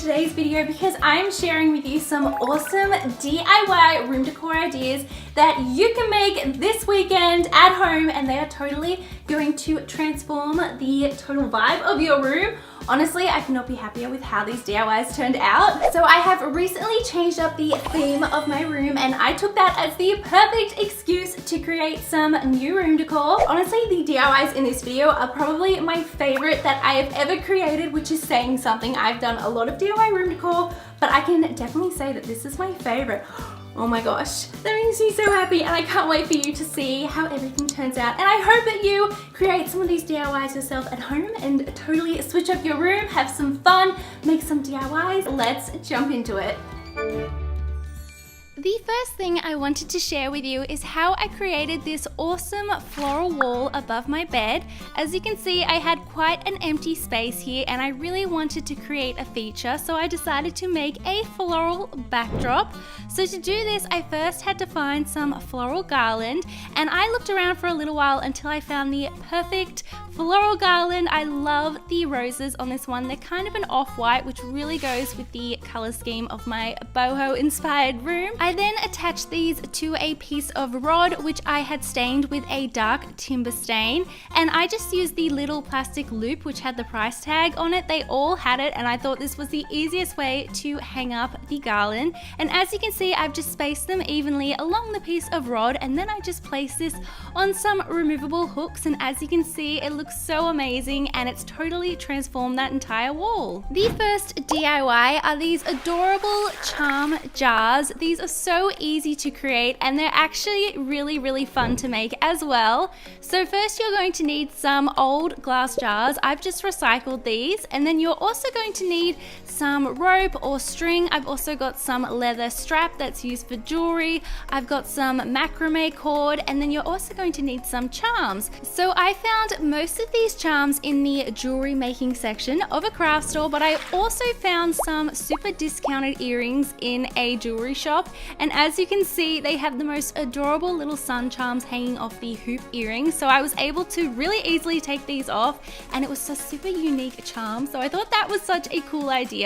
today's video because I'm sharing with you some awesome DIY room decor ideas that you can make this weekend at home, and they are totally going to transform the total vibe of your room. Honestly, I cannot be happier with how these DIYs turned out. So I have recently changed up the theme of my room, and I took that as the perfect excuse to create some new room decor. Honestly, the DIYs in this video are probably my favorite that I have ever created, which is saying something. I've done a lot of DIY room decor, but I can definitely say that this is my favorite. Oh my gosh, that makes me so happy, and I can't wait for you to see how everything turns out. And I hope that you create some of these DIYs yourself at home and totally switch up your room, have some fun, make some DIYs. Let's jump into it. The first thing I wanted to share with you is how I created this awesome floral wall above my bed. As you can see, I had quite an empty space here and I really wanted to create a feature, so I decided to make a floral backdrop. So to do this, I first had to find some floral garland, and I looked around for a little while until I found the perfect floral garland. I love the roses on this one. They're kind of an off-white, which really goes with the color scheme of my boho inspired room. I then attached these to a piece of rod which I had stained with a dark timber stain, and I just used the little plastic loop which had the price tag on it. They all had it, and I thought this was the easiest way to hang up the garland. And as you can see, I've just spaced them evenly along the piece of rod, and then I just placed this on some removable hooks, and as you can see, it looks so amazing and it's totally transformed that entire wall. The first DIY are these adorable charm jars. These are so easy to create and they're actually really fun to make as well. So first you're going to need some old glass jars. I've just recycled these, and then you're also going to need some rope or string. I've also got some leather strap that's used for jewelry. I've got some macrame cord, and then you're also going to need some charms. So I found most of these charms in the jewelry making section of a craft store, but I also found some super discounted earrings in a jewelry shop. And as you can see, they have the most adorable little sun charms hanging off the hoop earrings. So I was able to really easily take these off, and it was a super unique charm. So I thought that was such a cool idea.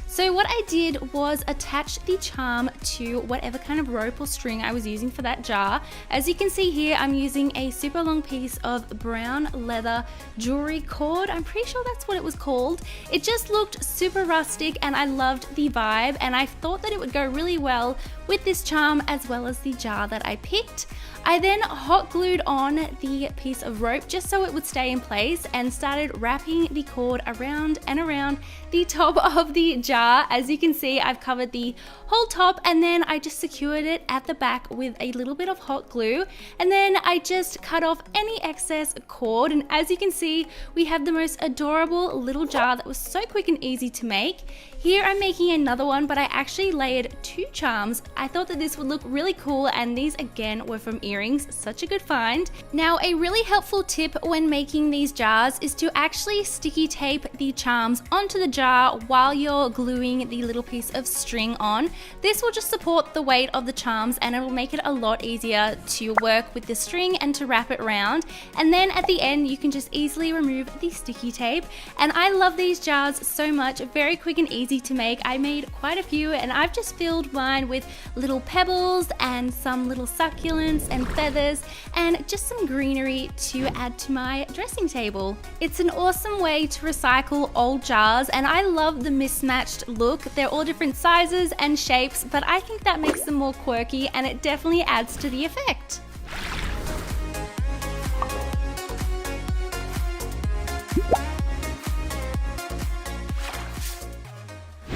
So what I did was attach the charm to whatever kind of rope or string I was using for that jar. As you can see here, I'm using a super long piece of brown leather jewelry cord. I'm pretty sure that's what it was called. It just looked super rustic and I loved the vibe, and I thought that it would go really well with this charm as well as the jar that I picked. I then hot glued on the piece of rope just so it would stay in place, and started wrapping the cord around and around the top of the jar. As you can see, I've covered the whole top, and then I just secured it at the back with a little bit of hot glue, and then I just cut off any excess cord. And as you can see, we have the most adorable little jar that was so quick and easy to make. Here I'm making another one, but I actually layered two charms. I thought that this would look really cool, and these again were from earrings. Such a good find. Now, a really helpful tip when making these jars is to actually sticky tape the charms onto the jar while you're gluing the little piece of string on. This will just support the weight of the charms, and it will make it a lot easier to work with the string and to wrap it around. And then at the end, you can just easily remove the sticky tape. And I love these jars so much. Very quick and easy to make. I made quite a few, and I've just filled mine with little pebbles and some little succulents and feathers and just some greenery to add to my dressing table. It's an awesome way to recycle old jars, and I love the mismatched look. They're all different sizes and shapes, but I think that makes them more quirky, and it definitely adds to the effect.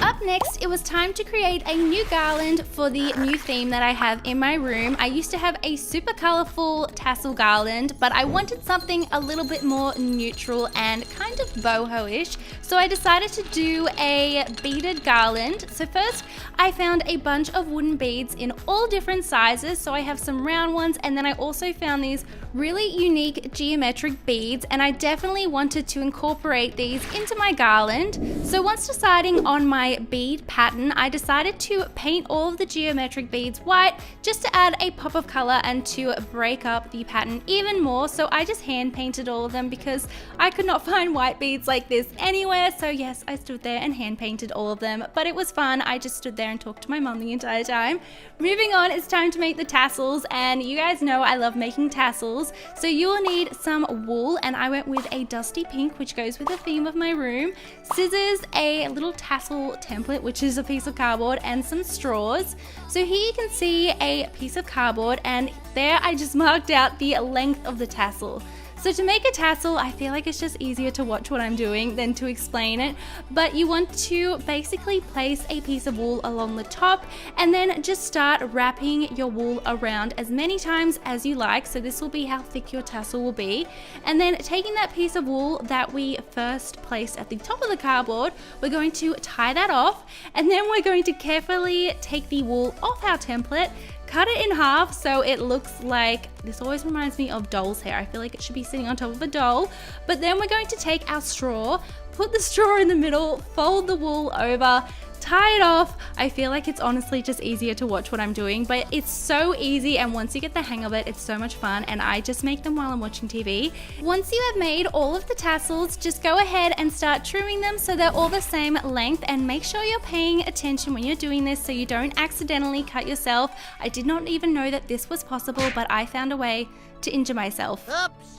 Up next, it was time to create a new garland for the new theme that I have in my room. I used to have a super colorful tassel garland, but I wanted something a little bit more neutral and kind of boho-ish, so I decided to do a beaded garland. So first, I found a bunch of wooden beads in all different sizes. So I have some round ones, and then I also found these really unique geometric beads, and I definitely wanted to incorporate these into my garland. So once deciding on my bead pattern, I decided to paint all of the geometric beads white just to add a pop of color and to break up the pattern even more. So I just hand painted all of them because I could not find white beads like this anywhere. So yes, I stood there and hand painted all of them, but it was fun. I just stood there and talked to my mum the entire time. Moving on, it's time to make the tassels, and you guys know I love making tassels. So you will need some wool, and I went with a dusty pink, which goes with the theme of my room, scissors, a little tassel template, which is a piece of cardboard, and some straws. So here you can see a piece of cardboard, and there I just marked out the length of the tassel. So to make a tassel, I feel like it's just easier to watch what I'm doing than to explain it, but you want to basically place a piece of wool along the top and then just start wrapping your wool around as many times as you like. So this will be how thick your tassel will be. And then taking that piece of wool that we first placed at the top of the cardboard, we're going to tie that off, and then we're going to carefully take the wool off our template, cut it in half so it looks like, this always reminds me of doll's hair. I feel like it should be sitting on top of a doll. But then we're going to take our straw, put the straw in the middle, fold the wool over, tie it off. I feel like it's honestly just easier to watch what I'm doing, but it's so easy, and once you get the hang of it, it's so much fun, and I just make them while I'm watching TV. Once you have made all of the tassels, just go ahead and start trimming them so they're all the same length, and make sure you're paying attention when you're doing this so you don't accidentally cut yourself. I did not even know that this was possible, but I found a way to injure myself. Oops.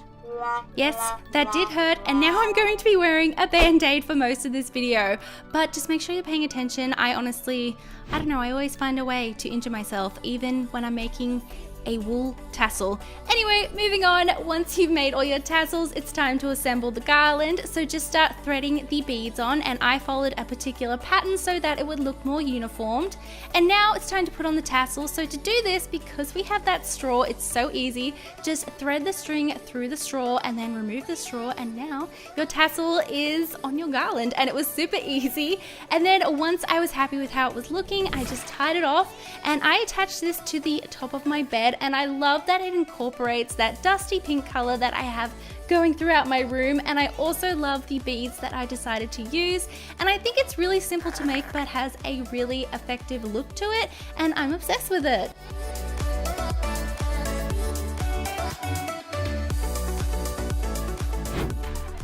Yes, that did hurt, and now I'm going to be wearing a band-aid for most of this video, but just make sure you're paying attention. I don't know, I always find a way to injure myself, even when I'm making a wool tassel. Anyway, moving on, once you've made all your tassels, it's time to assemble the garland. So just start threading the beads on, and I followed a particular pattern so that it would look more uniformed. And now it's time to put on the tassels. So to do this, because we have that straw, it's so easy. Just thread the string through the straw and then remove the straw, and now your tassel is on your garland, and it was super easy. And then once I was happy with how it was looking, I just tied it off, and I attached this to the top of my bed. And I love that it incorporates that dusty pink color that I have going throughout my room, and I also love the beads that I decided to use, and I think it's really simple to make but has a really effective look to it, and I'm obsessed with it.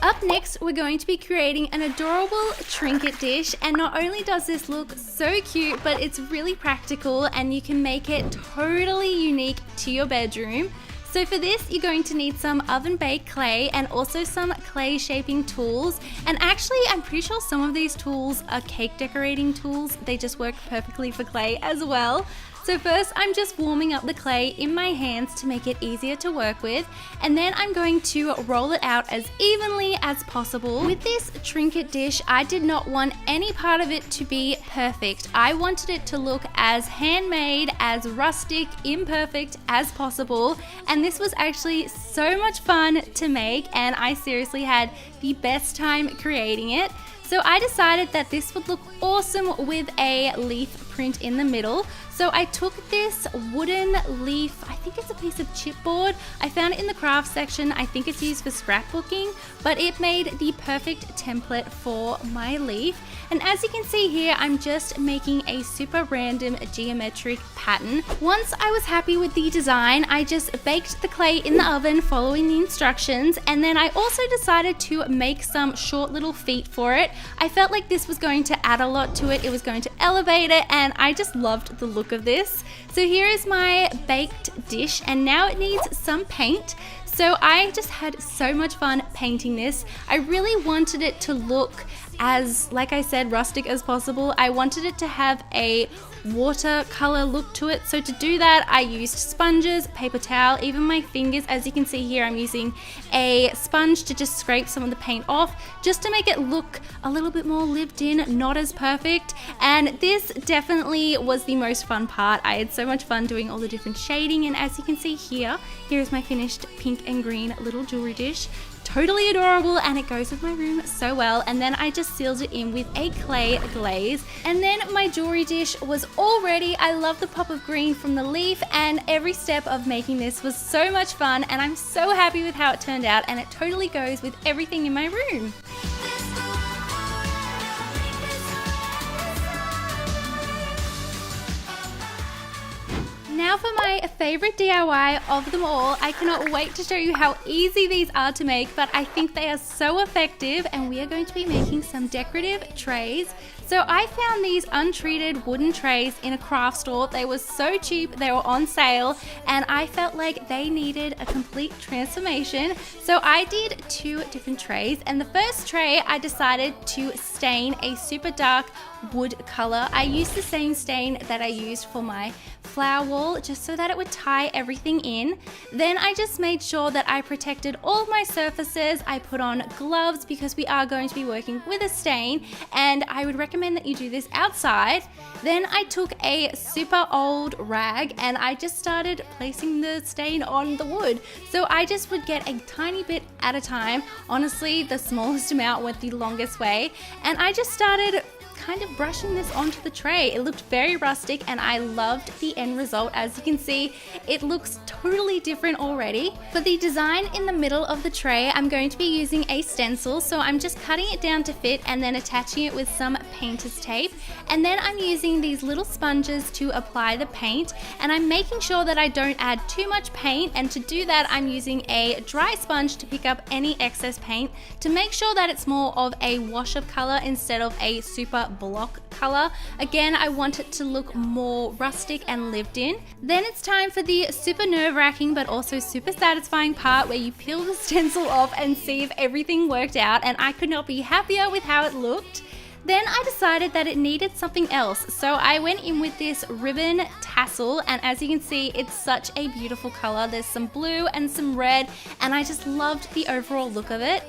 Up next, we're going to be creating an adorable trinket dish, and not only does this look so cute, but it's really practical and you can make it totally unique to your bedroom. So for this, you're going to need some oven baked clay and also some clay shaping tools. And actually, I'm pretty sure some of these tools are cake decorating tools. They just work perfectly for clay as well. So first, I'm just warming up the clay in my hands to make it easier to work with, and then I'm going to roll it out as evenly as possible. With this trinket dish, I did not want any part of it to be perfect. I wanted it to look as handmade, as rustic, imperfect as possible, and this was actually so much fun to make, and I seriously had the best time creating it. So I decided that this would look awesome with a leaf print in the middle. So I took this wooden leaf, I think it's a piece of chipboard. I found it in the craft section. I think it's used for scrapbooking, but it made the perfect template for my leaf. And as you can see here, I'm just making a super random geometric pattern. Once I was happy with the design, I just baked the clay in the oven following the instructions, and then I also decided to make some short little feet for it. I felt like this was going to add a lot to it. It was going to elevate it, and I just loved the look of this. So here is my baked dish, and now it needs some paint. So I just had so much fun painting this. I really wanted it to look as, like I said, rustic as possible. I wanted it to have a watercolor look to it. So to do that, I used sponges, paper towel, even my fingers. As you can see here, I'm using a sponge to just scrape some of the paint off, just to make it look a little bit more lived in, not as perfect. And this definitely was the most fun part. I had so much fun doing all the different shading, and as you can see here, here's my finished pink and green little jewelry dish. Totally adorable, and it goes with my room so well. And then I just sealed it in with a clay glaze, and then my jewelry dish was all ready. I love the pop of green from the leaf, and every step of making this was so much fun, and I'm so happy with how it turned out, and it totally goes with everything in my room. Now for my favorite DIY of them all. I cannot wait to show you how easy these are to make, but I think they are so effective, and we are going to be making some decorative trays. So I found these untreated wooden trays in a craft store. They were so cheap, they were on sale, and I felt like they needed a complete transformation. So I did 2 different trays, and the first tray I decided to stain a super dark wood color. I used the same stain that I used for my flower wall, just so that it would tie everything in. Then I just made sure that I protected all of my surfaces. I put on gloves because we are going to be working with a stain, and I would recommend that you do this outside. Then I took a super old rag and I just started placing the stain on the wood. So I just would get a tiny bit at a time. Honestly, the smallest amount went the longest way, and I just started kind of brushing this onto the tray. It looked very rustic and I loved the end result. As you can see, it looks totally different already. For the design in the middle of the tray, I'm going to be using a stencil, so I'm just cutting it down to fit and then attaching it with some painter's tape. And then I'm using these little sponges to apply the paint, and I'm making sure that I don't add too much paint, and to do that I'm using a dry sponge to pick up any excess paint to make sure that it's more of a wash of color instead of a super block color. Again, I want it to look more rustic and lived in. Then it's time for the super nerve-wracking but also super satisfying part where you peel the stencil off and see if everything worked out, and I could not be happier with how it looked. Then I decided that it needed something else, so I went in with this ribbon tassel, and as you can see, it's such a beautiful color. There's some blue and some red, and I just loved the overall look of it.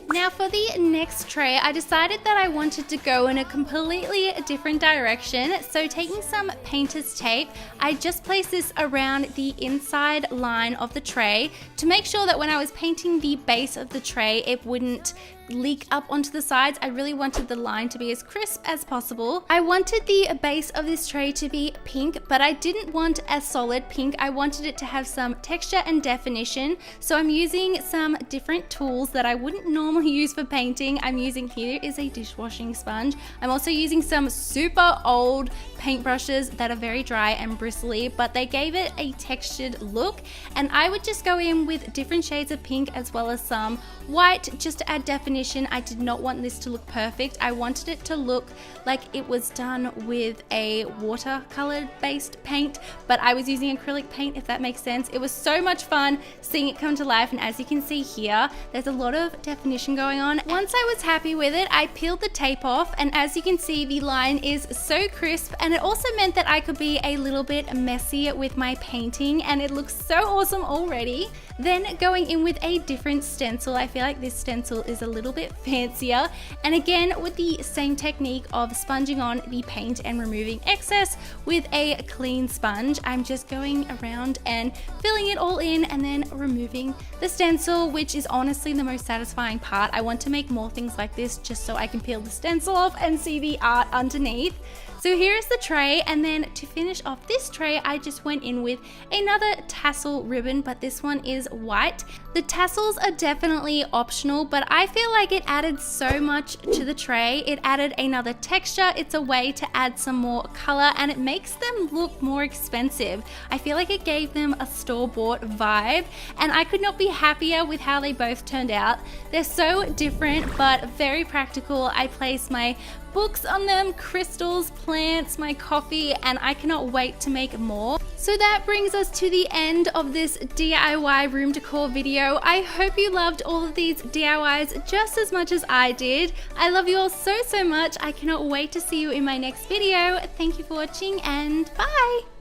Now for the next tray, I decided that I wanted to go in a completely different direction. So taking some painter's tape, I just placed this around the inside line of the tray to make sure that when I was painting the base of the tray, it wouldn't leak up onto the sides. I really wanted the line to be as crisp as possible. I wanted the base of this tray to be pink, but I didn't want a solid pink. I wanted it to have some texture and definition. So I'm using some different tools that I wouldn't normally use for painting. I'm using, here is a dishwashing sponge. I'm also using some super old paintbrushes that are very dry and bristly, but they gave it a textured look. And I would just go in with different shades of pink as well as some white just to add definition. I did not want this to look perfect. I wanted it to look like it was done with a watercolor based paint, but I was using acrylic paint, if that makes sense. It was so much fun seeing it come to life, and as you can see here, there's a lot of definition going on. Once I was happy with it, I peeled the tape off, and as you can see, the line is so crisp, and it also meant that I could be a little bit messy with my painting, and it looks so awesome already. Then going in with a different stencil, I feel like this stencil is a little bit fancier, and again with the same technique of sponging on the paint and removing excess with a clean sponge. I'm just going around and filling it all in and then removing the stencil, which is honestly the most satisfying part. I want to make more things like this just so I can peel the stencil off and see the art underneath. So here is the tray, and then to finish off this tray, I just went in with another tassel ribbon, but this one is white. The tassels are definitely optional, but I feel like it added so much to the tray. It added another texture. It's a way to add some more color, and it makes them look more expensive. I feel like it gave them a store-bought vibe, and I could not be happier with how they both turned out. They're so different, but very practical. I placed my books on them, crystals, plants, my coffee, and I cannot wait to make more. So that brings us to the end of this DIY room decor video. I hope you loved all of these DIYs just as much as I did. I love you all so much. I cannot wait to see you in my next video. Thank you for watching, and bye!